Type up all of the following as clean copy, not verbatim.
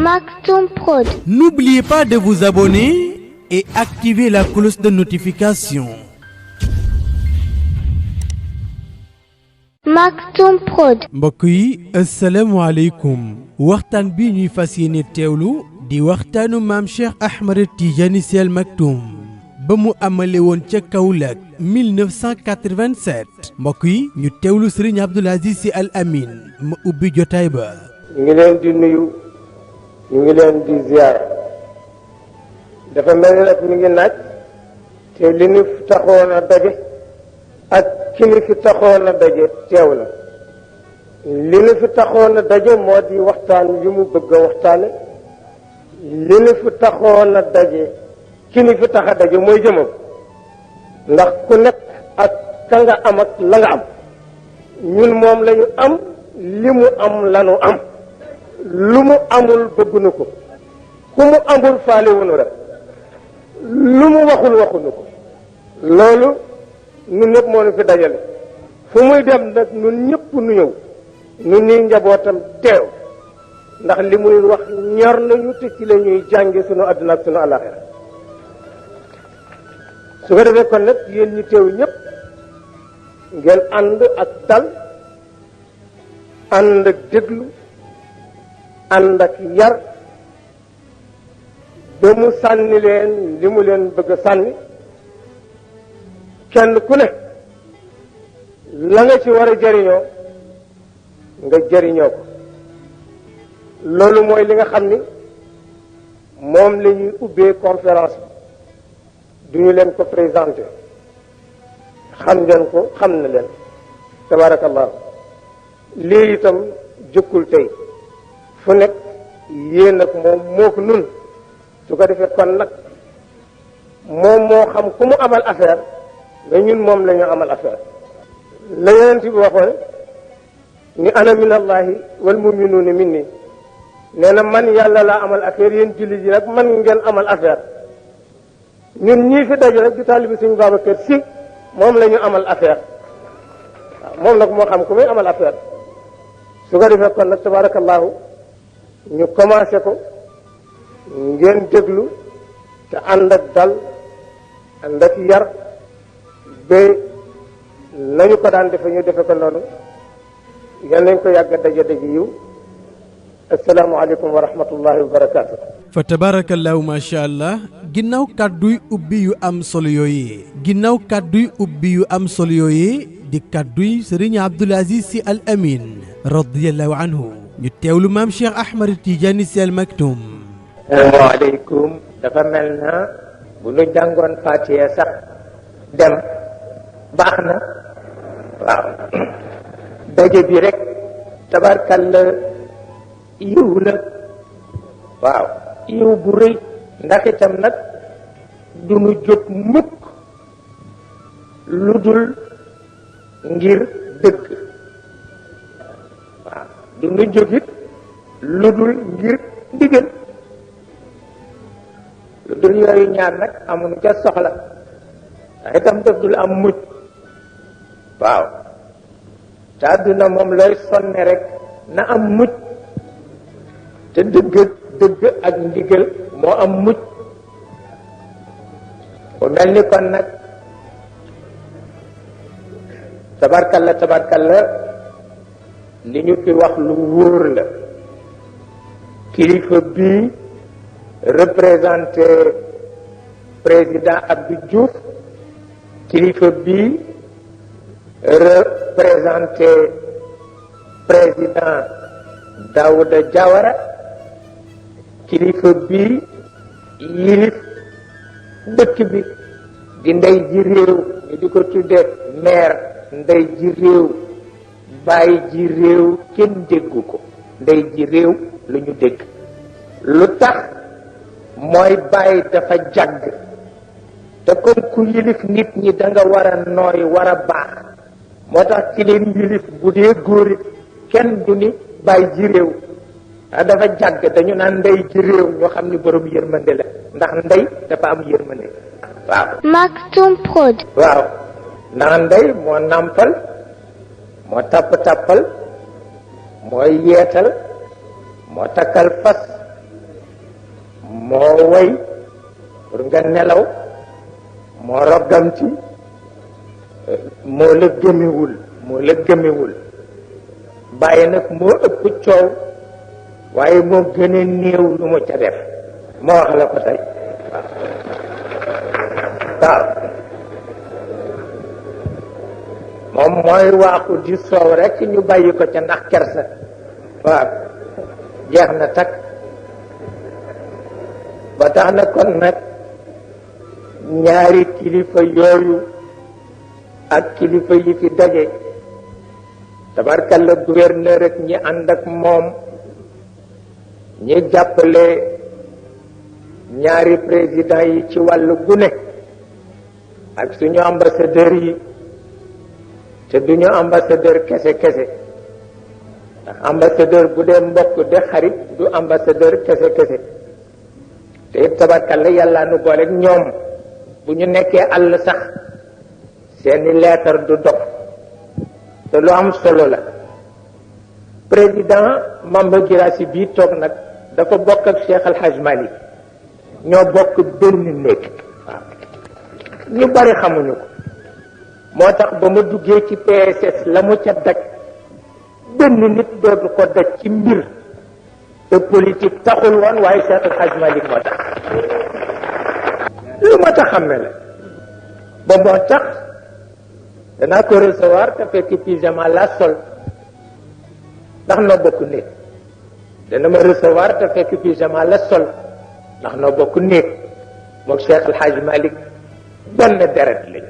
Maktoum Prod. N'oubliez pas de vous abonner et activer la cloche de notification. Maktoum Prod. mbokk yi asalaamaaleykum waxtaan bi ñuy fas yéene teewlu di waxtaanu maam Cheikh Ahmed Tidiane Sy Al Maktoum ba mu amale woon ca Kaolack 1987 mbokk yi ñu teewlu Serigne Abdoul Aziz Sy Al Amine ma ubbi jotaay ba. ñu ngi leen di nuyu ñu ngi leen di ziar dafa mel ni nag mi ngi naaj te li ñu taxoon a daje ak ki ñu fi taxoon a daje teew na li ñu fi taxoon a daje moo di waxtaan yu mu bëgg a waxtaane li ñu fi taxoon a daje ki ñu fi tax a daje mooy jëmam ndax ku nekk ak ka nga am ak la nga am ñun moom la ñu am li mu am lanu am lu mu amul bëgguñu ko ku mu amul faale wuñu rek lu mu waxul waxuñu ko loolu ñun ñëpp moo ñu fi dajale fu muy dem nag ñun ñëpp nu ñëw ñun ñuy njabootam teew ndax li muy wax ñor nañu te ci la ñuy jànge sunu àdduna ak sunu àllaaxira su ko defee kon nag yéen ñi teew ñëpp ngeen ànd ak dal ànd ak déglu ànd ak yar ba mu sànni leen li mu leen bëgg a sànni kenn ku ne la nga ci war a jëriñoo nga jëriñoo ko loolu mooy li nga xam ni moom la ñuy ubbee conférence bi duñu leen ko présenté xam ngeen ko xam na leen tabarakallah lii itam jëkkul tey fu nekk yéen ak moom moo ko nun su ko defee kon nag moom moo xam ku mu amal affaire nga ñun moom la ñu amal affaire la yonent bi waxoon ni ana min allahi wal muminuuna minni nee na man yàlla laa amal affaire yéen jullit yi nag man ngeen amal affaire ñun ñii fi daje rek di taalibi suñu Babacar Sy moom la ñu amal affaire waaw moom nag moo xam ku muy amal affaire su ko defee kon nag tabarakallahu ñu commencé ko ngeen déglu te ànd ak dal ànd ak yar ba nañu ko daan defe ñu defe ko noonu yal nañ ko yàgg daje daje yiw asalaamualeykum wa rahmatullahi wa barakaatu. fa tabarakallahu macha allah ginnaaw kàdduy ubbi yu am solo yooyee di kàdduy Serigne Abdoul Aziz Sy Al Amine radiyallahu anhu ñu teewlu maam Cheikh Ahmed Tidiane Sy Al Maktoum. asalaamaaleykum dafa mel na bu nu jàngoon Fatiha sax dem baax na waaw daje bi rek tabarkalla yiw la waaw yiw bu rëy ndax itam nag du nu jóg mukk lu dul ngir dëgg waaw du nu jógit lu dul ngir ndigal lu dul yooyu ñaar nag amuñu ca soxla ndax itam daf dul am mujj waaw te àdduna moom looy sonne rek na am mujj te dëgg ak ndigal moo am mujj bu mel ni kon nag tabarkalla li ñu fi wax lu wóor la kilifa bii représenté président Abdou Diouf kilifa bii représenté président Daouda Diawara kilifa bii yilif dëkk bi di ndey ji réew ñu di ko tudde maire ndey ji réew bàyyi ji réew kenn déggu ko ndey ji réew lu ñu dégg lu tax mooy bàyyi dafa jàgg te comme ku yilif nit ñi da nga war a nooy war a baax moo tax ci leen yilif bu dee góorit kenn du ni bàyyi ji réew dafa jàgg dañu naan ndey ji réew ñoo xam ni borom yërmande la ndax ndey dafa am yërmande waaw Maktoum Prod. waaw ndax ndey moo nàmpal moo tappal mooy yeetal moo takkal fas moo woy pour nga nelaw, moo roggamti, moo la gëmewul bàyyi nag moo ëpp coow waaye moo gën a néew lu mu ca def. moo wax la ko tey waaw moom mooy waaxu di soow rek ñu bàyyi ko ca ndax kersa. waaw jeex na takk. ba tax na kon nag ñaari kilifa yooyu ak kilifa yi fi daje tabarkalla gouverneur ak ñi ànd ak moom ñi jàppale ñaari président yi ci wàllu gune ak suñu ambassadeur yi te duñu ambassadeur kese ndax ambassadeur bu dee mbokk de xarit du ambassadeur kese te it tabarkalla yàlla nu booleeg ñoom bu ñu nekkee àll sax seeni leetar du dog te lu am solo la. président Mamba Girassi bii toog nag dafa bokk ak Cheikh Al Hadj Malick ñoo bokk benn néeg. waaw ñu bari xamuñu ko moo tax ba ma duggee ci PSS la mu ca daj benn nit dootu ko daj ci mbir te politique taxul woon waaye Cheikh Al Hadj Malick moo tax lu ma tax xam ne la ba moo tax danaa ko recevoir te fekk pyjama la sol ndax noo bokk néeg dana ma recevoir te fekk pyjama la sol ndax noo bokk néeg moom Cheikh El Hadj Malick benn deret lañ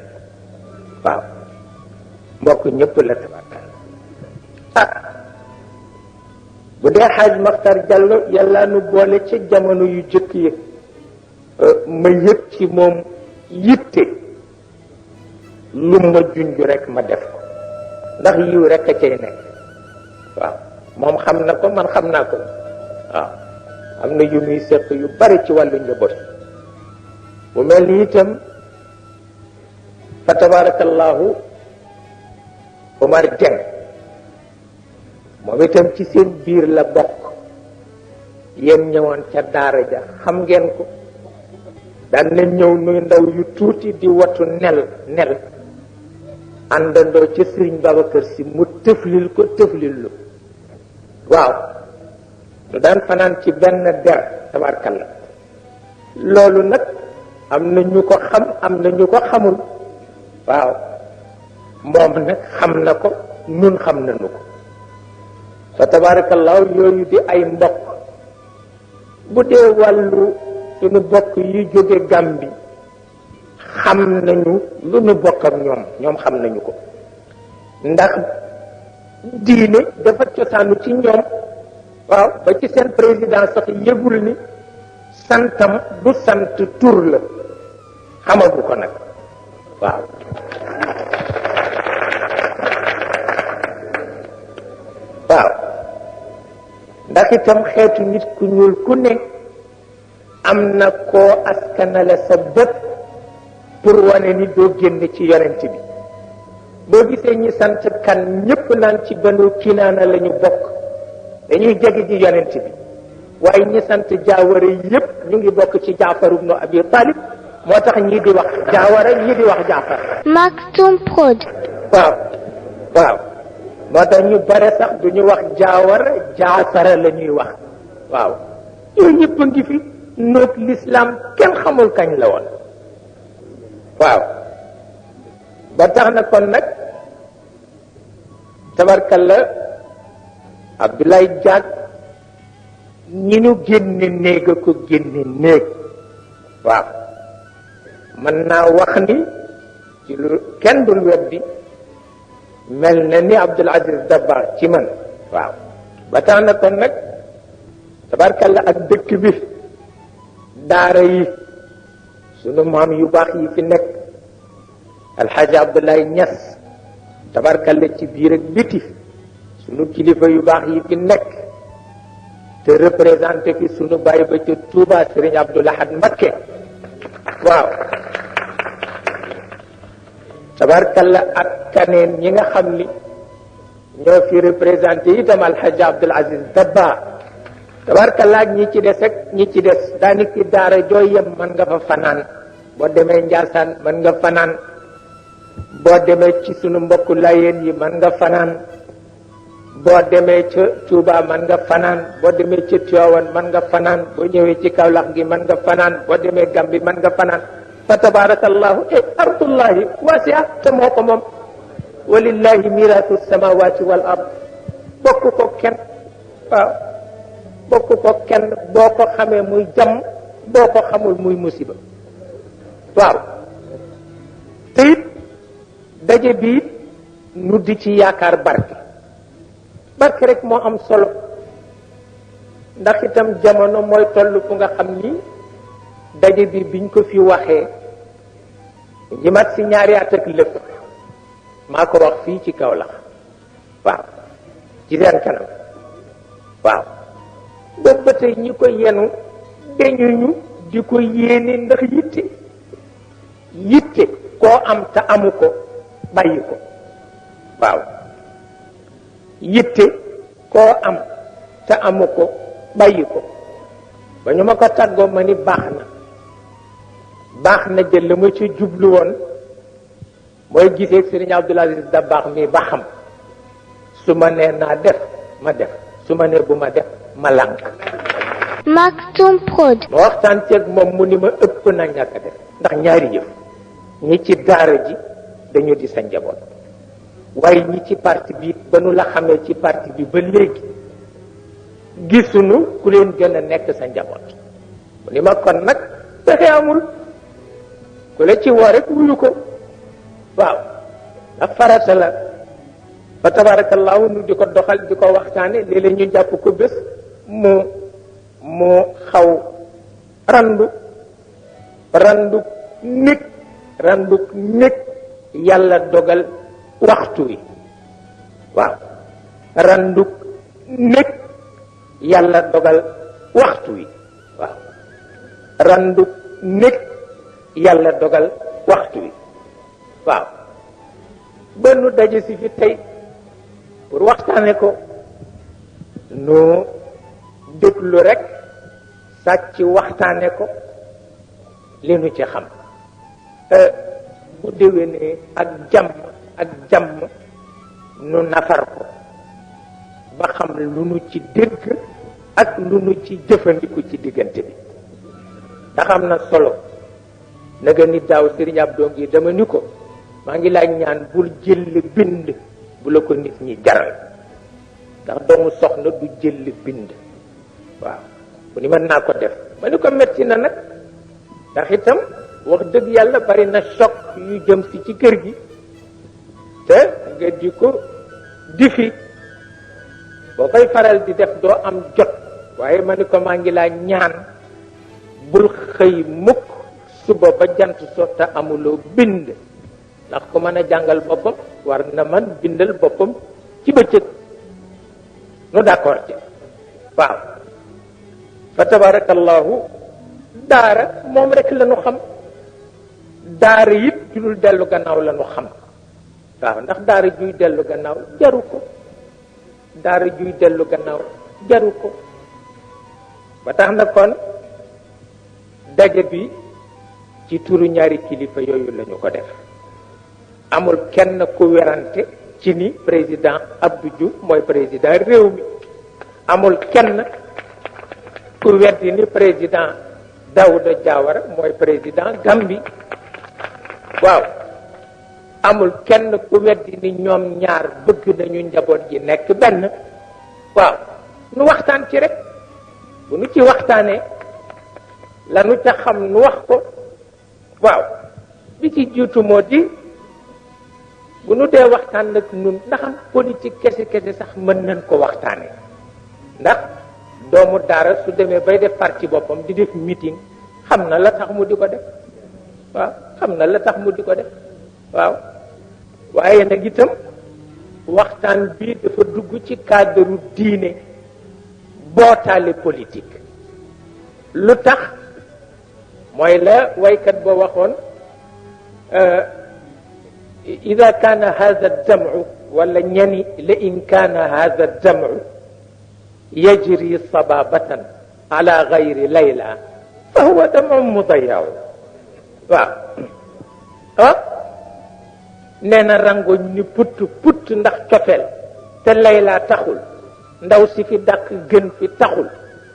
waaw mbokk ñëpp la tabarkal. bu dee Hadj Makhtar Diallo yàlla nu boole ca jamono yu jëkk yi ma yëg ci moom yitte lu ma junj rek ma def ko ndax yiw rek a cay nekk. waaw moom xam na ko man xam naa ko. waaw am na yu muy seq yu bari ci wàllu njaboot bu mel ni itam fa tabarakallahu Omar Dieng moom itam ci seen biir la bokk. yéen ñëwoon ca daara ja xam ngeen ko daan na ñëw nuy ndaw yu tuuti di watu nel àndandoo ca Sëriñ Babacar Si mu tëflil ko tëflillu. waaw lu daan fanaan ci benn der tabarkalla. loolu nag am na ñu ko xam am na ñu ko xamul. waaw moom nag xam na ko nun xam nañu ko fa tabarakallahu yooyu di ay mbokk. bu dee wàllu suñu bokk yi jóge Gàmbi xam nañu lu nu bokk ak ñoom xam nañu ko ndax diine dafa cosaanu ci ñoom. waaw ba ci seen président sax yëgul ni santam du sant tur la xamagu ko nag. waaw waaw ndax itam xeetu nit ku ñuul ku ne am na koo askanale sa bopp pour wane ni doo génn ci yonent bi. boo gisee ñi sant kan ñépp naan ci Banu Kinaana la ñu bokk dañuy jege ji yonent bi waaye ñi sant Jaawara yépp ñu ngi bokk ci Jaafar ibnu Abi Talib moo tax ñii di wax Jaawara ñii di wax Jaafar. Maktoum Prod. waaw moo tax ñu bare sax du ñu wax Jaawara Jaafara la ñuy wax. waaw yooyu ñëpp a ngi fi noog l'islam kenn xamul kañ la woon. waaw ba tax na kon nag tabarkalla Abdoulaye Diak ñi ñu génne néeg a ko génne néeg. waaw mën naa wax ni ci lu kenn dul weddi mel na ni Abdoul Aziz Dabakh ci man. waaw ba tax na kon nag tabarkalla ak dëkk bi daara yi sunu maam yu baax yi fi nekk alxaaji Abdoulaye Niass tabarkalla ci biir ak biti sunu kilifa yu baax yi fi nekk te représenté fi sunu bàyyi ba ca Touba Serigne Abdoul Ahad Mbacké. waaw tabarkalla ak kaneen ñi nga xam ni ñoo fi représenté itam alxaaji Abdoul Aziz Dabakh tabarkalla ak ñi ci des ak ñi ci des daaniki daara jooy yem mën nga fa fanaan boo demee Njaasaan mën nga fanaan boo demee ci sunu mbokku layeen yi mën nga fanaan boo demee ca Tuuba mën nga fanaan boo demee ca Tiwaawan mën nga fanaan boo ñëwee ci Kawlax gi mën nga fanaan boo demee Gambi mën nga fanaan fa tabarakallahu ardullahi wasia te moo ko moom walillahi miraatu samawati wal ard bokk ko kenn waaw bokk ko kenn boo ko xamee muy jàmm boo ko xamul muy musiba waaw te it daje bi nu di ci yaakaar barke rek moo am solo ndax itam jamono mooy toll fu nga xam ni daje bi biñ ko fi waxee ji mat si ñaari at ak lépp maa ko wax fii ci Kaolack waaw ci seen kanam waaw boobu ba tey ñi ko yenu dañuñu di ko yéene ndax yitte koo am te amu ko bàyyi ko waaw yitte koo am te amu ko bàyyi ko ba ñu ma ko tàggoo ma ni baax na jël la ma ci jublu woon mooy gisee Serigne Abdoul Aziz Dabakh mi ba xam su ma nee naa def ma def su ma nee bu ma def ma lànk Maktoum Prod. ma waxtaan ceeg moom mu ni ma ëpp na ñàkk a def ndax ñaari yëf ñi ci daara ji dañu di sa njaboot waaye ñi ci parti bi ba nu la xamee ci parti bi ba léegi gisuñu ku leen gën a nekk sa njaboot mu ni ma kon nag pexe amul ku la ci woo rek wuyu ko waaw ndax farata la fa tabarakallahu nu di ko doxal di ko waxtaane léeg-léeg ñu jàpp ko bés mu xaw randu nekk yàlla dogal waxtu wi waaw randuk nekk yàlla dogal waxtu wi waaw randuk nekk yàlla dogal waxtu wi waaw ba nu daje si fi tey pour waxtaane ko nu déglu rek sàcc waxtaane ko li nu ci xam bu déwénee ak jàmm nu nafar ko ba xam lu nu ci dégg ak lu nu ci jëfandiku ci diggante bi ndax am na solo naga ni daaw Serigne Abdou ngi dama ni ko maa ngi laaj ñaan bul jël bind bu la ko nit ñi jaral ndax doomu soxna du jël bind waaw bu ni mën naa ko def ma ni ko metti na nag ndax itam wax dëgg yàlla bari na choc yu jëm si ci kër gi te nga di ko difi boo koy faral di def doo am jot waaye ma ni ko maa ngi laa ñaan bul xëy mukk suba ba jant so te amuloo bind ndax ku mën a jàngal boppam war na man bindal boppam ci bëccëg nu d'accord ci waaw fa tabarakallahu daara moom rek la nu xam daara it julul dellu gannaaw la nu xam waaw ndax daara juy dellu gannaaw jaru ko daara juy dellu gannaaw jaru ko ba tax na kon daje bi ci turu ñaari kilifa yooyu lañu ko def amul kenn ku werante ci ni président Abdou Diouf mooy président réew mi amul kenn ku weddi ni président Daouda Diawara mooy président Gambie waaw amul kenn ku weddi ni ñoom ñaar bëgg nañu njaboot gi nekk benn waaw nu waxtaan ci rek bu nu ci waxtaanee la nu ca xam nu wax ko waaw bi ci jiitu moo di bu nu dee waxtaan nag nun ndax am politique kese sax mën nañ ko waxtaanee ndax doomu daara su demee bay def parti boppam di def meeting xam na la tax mu di ko def waaw xam na la tax mu di ko def waaw waaye nag itam waxtaan bi dafa dugg ci cadre diine bootaale politique lu tax mooy la waykat ba waxoon ida kaana hada damu wala ñani la in kaana hada damu yajri sababatan ala gayri layla fa huwa dama mudayaw waaw ah nee na rangoñ ni putt putt ndax cofeel te layla taxul ndaw si fi dàq gën fi taxul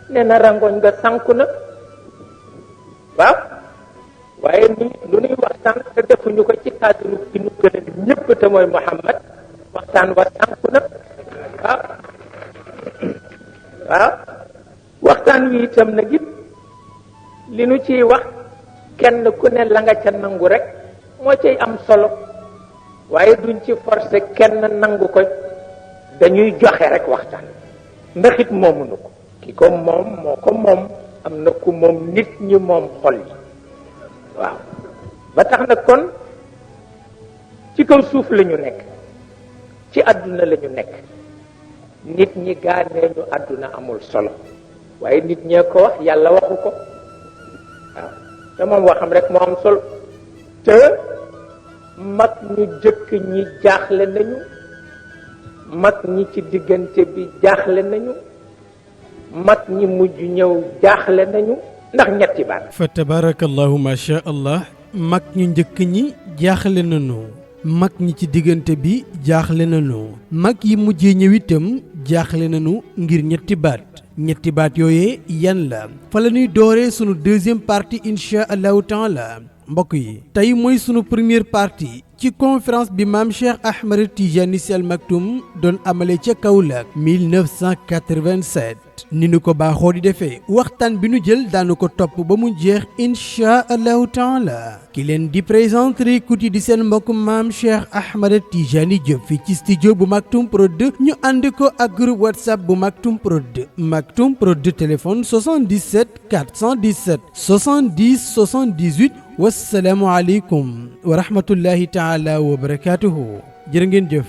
nee na rangoñ nga sànku na waaw waaye lu nuy waxtaan te defuñu ko ci cadre ki nu gën a ñëpp te mooy Muhammad waxtaan wa sànku na waaw waaw waxtaan wi itam nag it li nu ciy wax kenn ku ne la nga ca nangu rek moo cay am solo waaye duñ ci forcer kenn nangu ko dañuy joxe rek waxtaan ndax it moomuñu ko ki ko moom moo ko moom am na ku moom nit ñi moom xol yi waaw ba tax na kon ci kaw suuf la ñu nekk ci àdduna la ñu nekk nit ñi gaanee ñu àdduna amul solo waaye nit ñee ko wax yàlla waxu ko waaw te moom waxam rek moo am solo te mag ñu jëkk ñi jaaxle nañu mag ñi ci diggante bi jaaxle nañu mag ñi mujj ñëw jaaxle nañu ndax ñetti baat fa tabarakallahu ma sha allah mag ñu njëkk ñi jaaxle nañu mag ñi ci diggante bi jaaxle nañu mag yi mujjee ñëw itam jaaxle nañu ngir ñetti baat yooyee yan la fa la ñuy dooree sunu deuxième partie insha allahu taala mbokk yi tey mooy sunu première partie ci conférence bi maam Cheikh Ahmed Tidiane Sy Al Maktoum doon amale ca Kaolack 1987 ni nu ko baaxoo di defee waxtaan bi nu jël daanu ko topp ba mu jeex insha allahu taala ki leen di présenter écoute di seen mbokk maam Cheikh Ahmed Tidiane Diop fii ci studio bu Maktoum Prod ñu ànd ko ak groupe WhatsApp bu Maktoum Prod téléphone 77 417 70 78 wassalaamu aleykum wa rahmatullahi taala wa barakatuhu jërë ngeen jëf.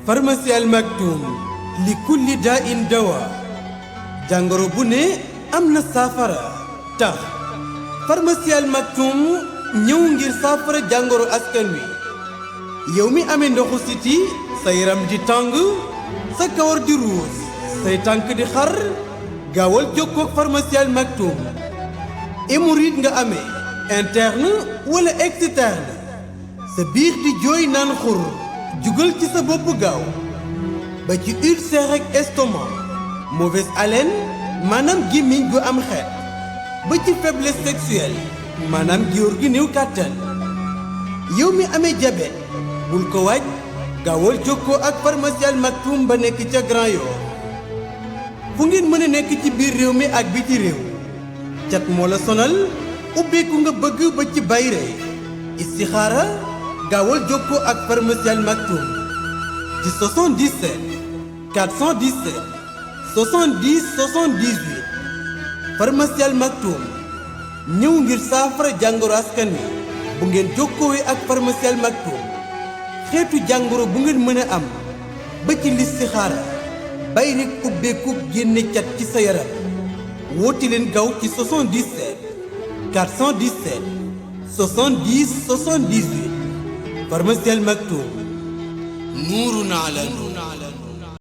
pharmacie Al Maktoum li kulli daa in dawa jàngoro bu ne am na saafara tax pharmacie Al Maktoum ñëw ngir saafara jàngoro askan wi yow mi amee ndoxu siti sa yaram di tàng sa kawar di ruus say tànk di xar gaawal jokkoo ak pharmacie Al Maktoum hémorroïde nga amee interne wala externe sa biir di jooy naan xur jugal ci sa bopp gaaw ba ci ulcère ak estomac mauvaise haleine maanaam gémmiñ gu am xeet ba ci faiblesse sexuelle maanaam góor gi néew kàttan yow mi amee diabète bul ko waaj gaawal jokkoo ak pharmacie Al Maktoum ba nekk ca Grand Yoff fu ngeen mën a nekk ci biir réew mi ak biti réew cat moo la sonal ubbeeku nga bëgg ba ci bayre istixaara gaawal jokkoo ak pharmacie Al Maktoum ci 77 417 70 78 pharmacie Al Maktoum ñëw ngir saafara jàngoro askan wi bu ngeen jokkoowee ak pharmacie Al Maktoum xeetu jàngoro bu ngeen mën a am ba ci listixaara bay rek ubbeeku génne cat ci sa yaram woote leen gaaw ci 77 417 70 78 pharmacie Al Maktoum nuurun ala nuur